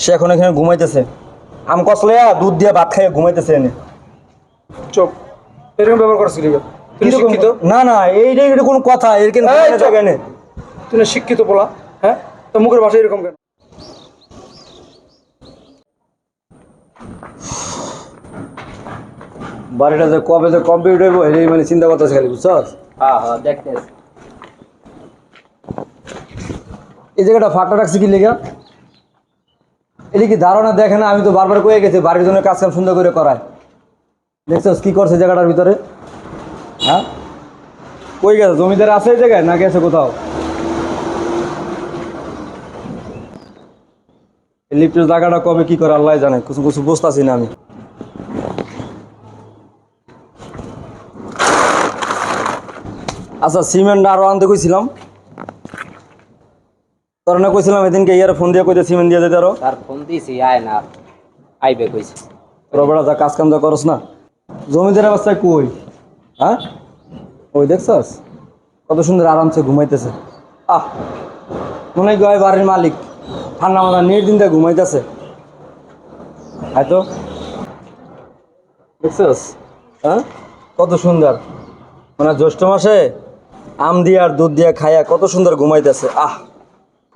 সে এখন এখানে ঘুমাইতেছে। আম কসলে দুধ দিয়ে ভাত খাইয়ে ঘুমাইতেছে এনে। চুপ, এরকম ব্যবহার করছিস কি? তুই শিক্ষিত? না না, এইটাই কোনো কথা? এরকম জায়গায় নে। তুই না শিক্ষিত বলা, হ্যাঁ? তো মুখের ভাষা এরকম কেন? বাড়িটা যে কবে যে কমপ্লিট হইব এই মানে চিন্তা করতেছে খালি, বুঝছস? হ্যাঁ হ্যাঁ দেখতেছি। এই জায়গাটা ফাঁকা রাখছি কি লেগা? এটা কি ধারণা দেখে না? আমি তো বারবার কয়ে গেছি বাড়ির জন্য কাজ কাম সুন্দর করে করায়। দেখছস কি করছে জায়গাটার ভিতরে? হ্যাঁ, কই গেছে? জমিদার আছে এই জায়গায় না গেছে কোথাও? লিফটের জায়গাটা কবে কি করে আল্লাহ জানে, কিছু কিছু বুঝতেছি না আমি। আচ্ছা, সিমেন্ট আরো আনতে কইছিলাম, তোর না কইছিলাম এদিনকে ইয়ার ফোন দিয়ে কইতে সিমেন্ট দিয়ে যেতে আরো। তার ফোন দিছি আয় না, আইবে কইছে। তোর বেড়া যা কাজ কাম যা করস না, জমিদার অবস্থায় কই? হ্যাঁ, ওই দেখছস কত সুন্দর আরামসে ঘুমাইতেছে। আহ, মনে হয় বাড়ির মালিক ঠান্ডা মাথা নির্দিন দিয়ে ঘুমাইতেছে। হয়তো দেখছস, হ্যাঁ কত সুন্দর, মানে জ্যৈষ্ঠ মাসে আম দিয়ে আর দুধ দিয়ে খাইয়া কত সুন্দর ঘুমাইতেছে। আহ,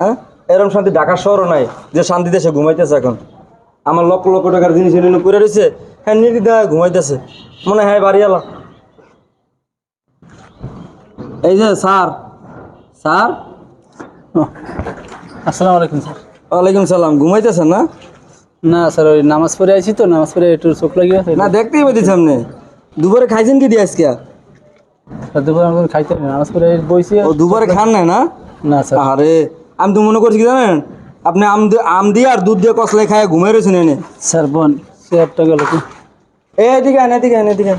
হ্যাঁ, এরকম শান্তি ঢাকার শহরও নাই যে শান্তিতে সে ঘুমাইতেছে। এখন আমার লক্ষ লক্ষ টাকার জিনিস এনে করে রয়েছে, হ্যাঁ নির্দিদা ঘুমাইতেছে, মনে হয় বাড়ি এলা। এই যে স্যার, স্যার আসসালামু আলাইকুম স্যার। ওয়ালাইকুম সালাম। ঘুমাইতেছেন না? না স্যার, ওই নামাজ পড়ে আইছি তো, নামাজ পড়ে একটু চোখ লাগিয়ে আছে না, দেখতেই পাইছি সামনে। দুপুরে খাইছেন কি দিয়ে আজকে? দুপুরে আমার খাইতে নেই, নামাজ পড়ে বইছি। ও দুপুরে খান নাই না? না স্যার। আরে আমি তো মনে করছি কি জানেন, আপনি আম দিয়ে আর দুধ দিয়ে কসলাই খায় ঘুমাই রয়েছেন এনে। স্যার বোন সে একটা গেল কি? এদিকে আন, এদিকে আন, এদিকে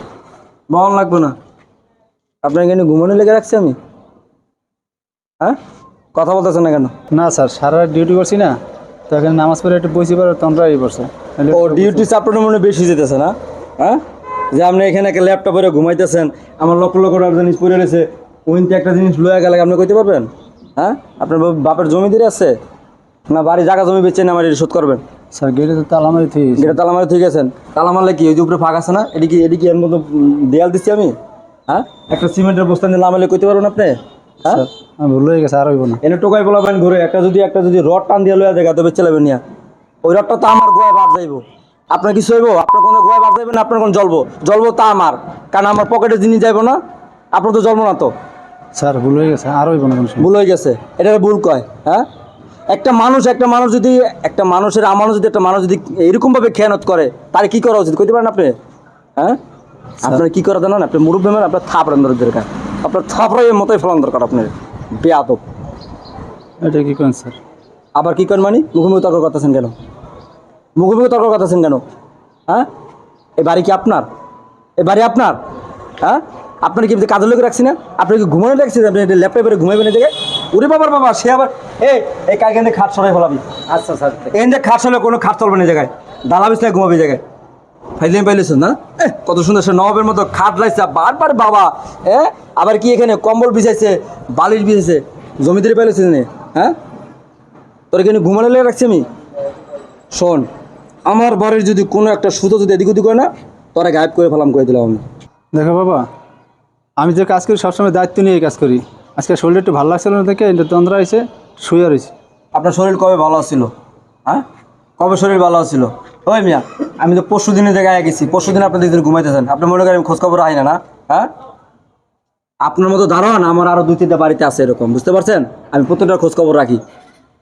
বহন লাগবো না। আপনাকে এখানে ঘুমানো লেগে রাখছি আমি? হ্যাঁ, কথা বলতেছেন না কেন? না স্যার, সারা রাত ডিউটি করছি না, তো এখানে নামাজ পড়ে একটু বইছি, পরে তোমরা এই বসে। ও ডিউটি চাপটা মনে বেশি যেতেছে না? হ্যাঁ, যে আপনি এখানে একটা ল্যাপটপে ঘুমাইতেছেন, আমার লক্ষ লক্ষ টাকার জিনিস পড়ে রয়েছে, ওইতে একটা জিনিস লয়ে গেলে আপনি কইতে পারবেন? হ্যাঁ, আপনার বাপের জমি দিয়ে আছে না বাড়ি জায়গা জমি বেচে না আমার শোধ করবেন? স্যার গেটে তো তালা মারি থুই। এটা তালা মারে ঠিক আছেন? তালা মারলে কি ওই যে উপরে ফাঁক আছে না, এদিকে এর মতো দেয়াল দিচ্ছি আমি? হ্যাঁ, একটা সিমেন্টের বস্তা নিয়ে নামালে কইতে পারবেন আপনি? হ্যাঁ, স্যার আমি ভুল হয়ে গেছে, আর হইব না। এনে টোকাই বলাবেন ঘুরে একটা যদি রড টান দিয়ে লয়া জায়গা তবে চালাবেন নিয়া, ওই রডটা তো আমার গোয়ায় বাদ যাইব। আপনার কিছু হইব? আপনার কোনো গোয়ায় বাদ যাইবে না, আপনার কোন জ্বলবো তা আমার, কারণ আমার পকেটে জিনিস যাইব না, আপনার তো জ্বলবো না তো। স্যার ভুল হয়ে গেছে, আর হইব না কোনো সময়। ভুল হয়ে গেছে, এটা ভুল কয়? হ্যাঁ, একটা মানুষ যদি একটা মানুষের আমানত যদি একটা মানুষ যদি এরকম ভাবে খেয়ানত করে, তাহলে কি করা উচিত কইতে পারেন আপনি? হ্যাঁ, আপনার কি করা জানেন? আপনি মুরব্বী মানে আপনার থাপড়ান দরকার, আপনার থাপড়াইয়ের মতোই ফেলান দরকার আপনার, বেয়াদব। এটা কি করেন স্যার? আবার কি করেন মানে? মুখোমুখি তর্ক করতেছেন কেন? মুখোমুখি তর্ক করতেছেন কেন? হ্যাঁ, এই বাড়ি কি আপনার? এই বাড়ি আপনার? হ্যাঁ, আপনার কি কাজের লোক রাখছি না? আপনি কি ঘুমানো রাখছি? আপনি ল্যাপটপে ঘুমাইবেন এই জায়গায়? ওরে বাবার বাবা, সে আবার এই কালকে খাট সরাই ফেলাবি। আচ্ছা স্যার। এখান থেকে খাট সরালে কোনো খাট চলবে না জায়গায়, দালা বিছলে ঘুমাবি জায়গায়। ফাইলেন পাইলেছেন না? কত সুন্দর সে নবাবের মতো খাট লাইছে বারবার বাবা। আবার কি এখানে কম্বল বিছাইছে, বালিশ বিছাইছে, জমিদারি পাইলেছে? হ্যাঁ, তোর এখানে ঘুমানো লেগে রাখছি আমি? শোন, আমার বাড়ির যদি কোনো একটা সুতো যদি এদিক ওদিক হয় না, তোরা গায়েব করে ফেলাম করে দিলাম আমি। দেখো বাবা, আমি যে কাজ করি সবসময় দায়িত্ব নিয়ে কাজ করি। আজকে শরীরটা একটু ভালো লাগছিল না দেখে এটা তন্দ্রা হয়েছে, শুয়ে রয়েছে। আপনার শরীর কবে ভালো ছিল? হ্যাঁ, কবে শরীর ভালো ছিল? ওই মিয়া, আমি তো পরশু দিনের জায়গায় গেছি, পরশু দিন আপনাদের দিন ঘুমাইতেছেন, আপনি মনে করেন খোঁজখবর আই না? হ্যাঁ, আপনার মতো ধারণা আমার আরও 2-3টা বাড়িতে আছে এরকম, বুঝতে পারছেন? আমি প্রত্যেকটা খোঁজখবর রাখি।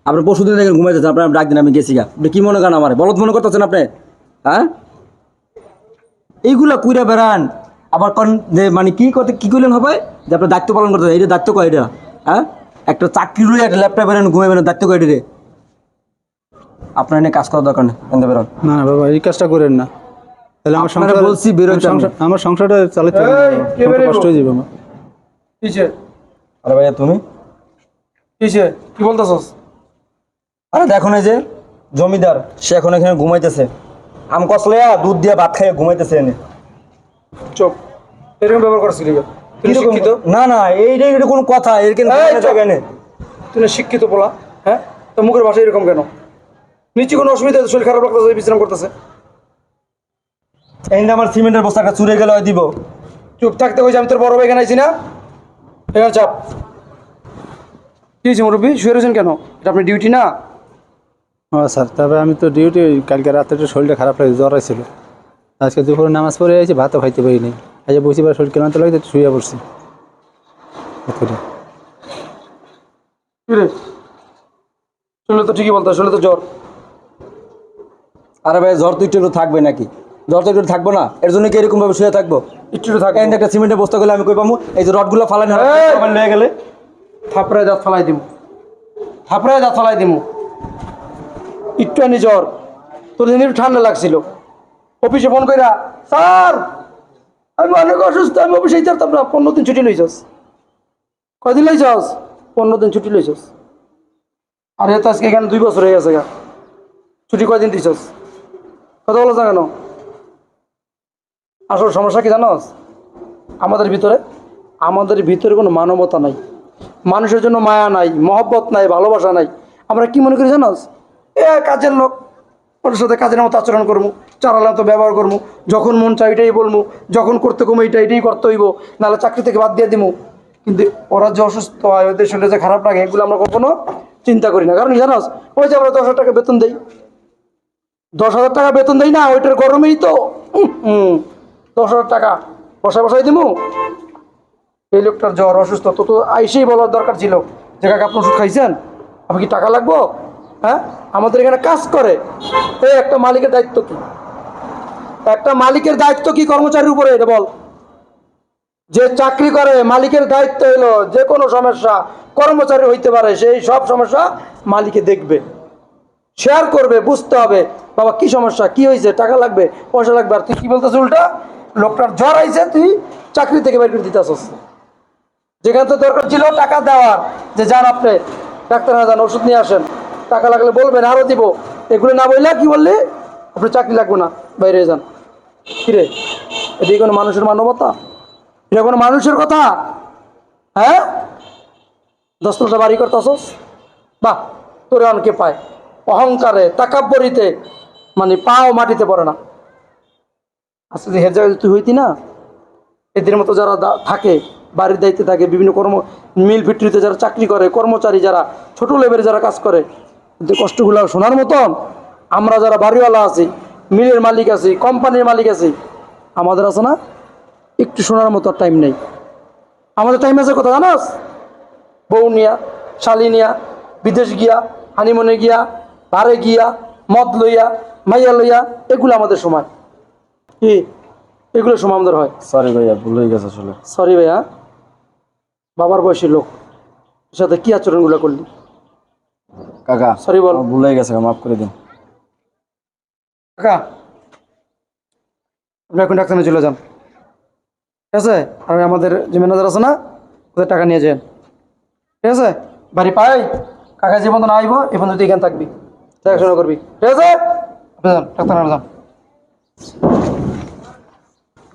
আপনার পরশু দিন দেখেন ঘুমাইতেছেন, আপনার ডাক দিন, আমি গেছি গা। আপনি কী মনে করেন আমার বলদ মনে করতেছেন আপনি? হ্যাঁ, এইগুলা কুইরা বেড়ান আবার কন যে মানে কি করতে কি করলেন হবে যে আপনার দায়িত্ব পালন করতে, এটা দায়িত্ব কয় এটা? হ্যাঁ, একটা চাকরি রয়ে একটা ল্যাপটপ বেরোন ঘুমাই বেরোন, দায়িত্ব কয় রে? আপনার এনে কাজ করার দরকার নেই, এনে বেরোন। না না বাবা, এই কাজটা করেন না, তাহলে আমার সংসার বলছি বেরোতে আমার সংসারটা চালাতে হবে না, আমার কষ্ট হয়ে যাবে আমার। কিসে? আরে ভাইয়া তুমি কিসে? কি বলতেছস? আরে দেখো না যে জমিদার সে এখন এখানে ঘুমাইতেছে, আম কসলে দুধ দিয়ে ভাত খাইয়ে ঘুমাইতেছে এনে। চুপ, এরকম ব্যবহার করছিস কি? তুই শিক্ষিত? না না, এইটাই কোনো কথা? এরকম জায়গায় নে। তুই না শিক্ষিত বলা, হ্যাঁ? তো মুখের ভাষা এরকম কেন? নিচে কোনো অসুবিধা আছে? শরীর খারাপ লাগতেছে, বিশ্রাম করতেছে। এই যে আমার সিমেন্টের বস্তাটা চুরে গেলে হয় দিব। চুপ থাকতে কইছি, আমি তোর বড় ভাই এখানে আইছি না? এখানে চাপ। কি হয়েছে মুরব্বী, শুয়ে রয়েছেন কেন? এটা আপনার ডিউটি না? ও স্যার, তবে আমি তো ডিউটি, কালকে রাতে একটু শরীরটা খারাপ লাগে, জ্বর হয়েছিল। আজকে দুপুরে নামাজ পড়ে এসেছি, ভাতও খাইতে পারিনি। আজ বসে পরে শরীর ক্লান্ত লাগে, একটু শুয়ে পড়ছি। কি রে, শুনলে তো ঠিকই বলতো, শুনলে তো জ্বর। আরে ভাই জ্বর তো একটু থাকবে নাকি? জ্বর তো একটু থাকবো না? এর জন্য কি এরকম ভাবে শুয়ে থাকবো? একটু থাকে এই যে একটা সিমেন্টের বস্তা করলে আমি কই পাবো? এই যে রডগুলো ফালানো এই! আমার লয়ে গেলে থাপড়ায় দাঁত ফালাই দিমু, থাপড়ায় দাঁত ফালাই দিমু। একটু আনি জ্বর, তোর দিন একটু ঠান্ডা লাগছিল। অফিসে ফোন কইরা, স্যার আমি অনেক অসুস্থ, আমি অফিসে যেতাম না। 15 দিন ছুটি লইছস। কয়দিন লইছস? 15 দিন ছুটি লইছস। আরে তো আজকে এখানে 2 বছর হয়ে গেছে গা। ছুটি কয়দিন দিছস? কথা বলো না কেন? আসল সমস্যা কি জানোস? আমাদের ভিতরে কোনো মানবতা নাই, মানুষের জন্য মায়া নাই, মহব্বত নাই, ভালোবাসা নাই। আমরা কি মনে করি জানোস? কাজের লোক, ওর সাথে কাজের মতো আচরণ করবো, চারালাম তো ব্যবহার করবো, যখন মন চাই এটাই বলবো, যখন করতে কমো এটাই করতে হইব, নাহলে চাকরি থেকে বাদ দিয়ে দিবো। কিন্তু ওরা যে অসুস্থ হয়, ওদের শরীরে যে খারাপ লাগে, এগুলো আমরা কখনো চিন্তা করি না। কারণ কি জানোস? ওই যে আমরা 10,000 টাকা বেতন দেই, 10,000 টাকা বেতন দেই না, ওইটার গরমেই তো 10,000 টাকা বসাই দিবো। এই লোকটার জ্বর, অসুস্থ, তো আইসেই বলার দরকার ছিল যে কাকা আপনি ওষুধ খাইছেন, আপনি কি টাকা লাগবো? হ্যাঁ, আমাদের এখানে কাজ করে এই একটা মালিকের দায়িত্ব কি? একটা মালিকের দায়িত্ব কি কর্মচারীর উপরে? এটা বল। যে চাকরি করে মালিকের দায়িত্ব হলো যে কোনো সমস্যা কর্মচারী হইতে পারে, সেই সব সমস্যা মালিকে দেখবে, শেয়ার করবে, বুঝতে হবে বাবা কি সমস্যা, কি হয়েছে, টাকা লাগবে, পয়সা লাগবে। আর তুই কি বলতেছ উল্টা? লোকটার জ্বর আইছে, তুই চাকরি থেকে বের করে দিতেছস। যেখানে তো দরকার ছিল টাকা দেওয়ার, যে যান আপনি ডাক্তার না যান, ওষুধ নিয়ে আসেন, টাকা লাগলে বলবেন আরও দিব। এগুলো না বললে কি বললি? আপনি চাকরি লাগবে না, বাইরে যান। কিরে, এটি কোনো মানুষের মানবতা? এটা কোনো মানুষের কথা? হ্যাঁ, 10টা বাড়ি করতেছস, বাহ, তোরে অনেকে পায়। অহংকারে, তাকাব্বরিতে মানে পাও মাটিতে পড়ে না। আজকে যে হের জায়গায় তুই হইতি না, এদের মতো যারা থাকে, বাড়ির দায়িত্বে থাকে, বিভিন্ন মিল ফ্যাক্টরিতে যারা চাকরি করে, কর্মচারী যারা ছোট লেভেলে যারা কাজ করে, যে কষ্টগুলো শোনার মতন আমরা যারা বাড়িওয়ালা আছি, মিলের মালিক আছি, কোম্পানির মালিক আছি, আমাদের আছে না একটু শোনার মতো টাইম নেই। আমাদের টাইম আছে কথা জানাস? বউ নিয়া, শালি নিয়া, বিদেশ গিয়া, হানিমুনে গিয়া, বারে গিয়া, মদ লইয়া, মাইয়া লইয়া, এগুলো আমাদের সময়। কি এগুলো সময় আমাদের হয়? সরি ভাইয়া, ভুল হয়ে গেছে আসলে। সরি ভাইয়া, বাবার বয়সী লোক সাথে কি আচরণগুলো করলি? কাকা সরি বল। আমার ভুল হয়ে গেছে, মাফ করে দিন। কাকা আপনি এখন ডাক্তারখানে চলে যান, ঠিক আছে? আর আমাদের যে ম্যানেজার আছে না, ওদের টাকা নিয়ে যান, ঠিক আছে? বাড়ি পাই কাকা যে বন্ধু না আইব, এই বন্ধু তুই এখানে থাকবি, দেখাশোনা করবি, ঠিক আছে? আপনি যান, ডাক্তারখানে যান,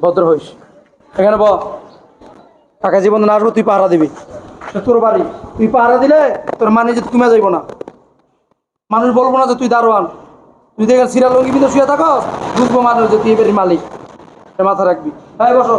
ভদ্র হইস। এখানে কাকা যে বন্ধু না আসবো, তুই পাহারা দিবি। এটা তোর বাড়ি, তুই পাহারা দিলে তোর মানে যে তুমি যাইব না, মানুষ বলবো না যে তুই দারোয়ান। তুই দেখে সিরিয়াল লঙ্গি কিন্তু শুয়ে থাকো, বুঝবো মানুষ যে তুই এবারের মালিক। এটা মাথা রাখবি। হ্যাঁ, বসো।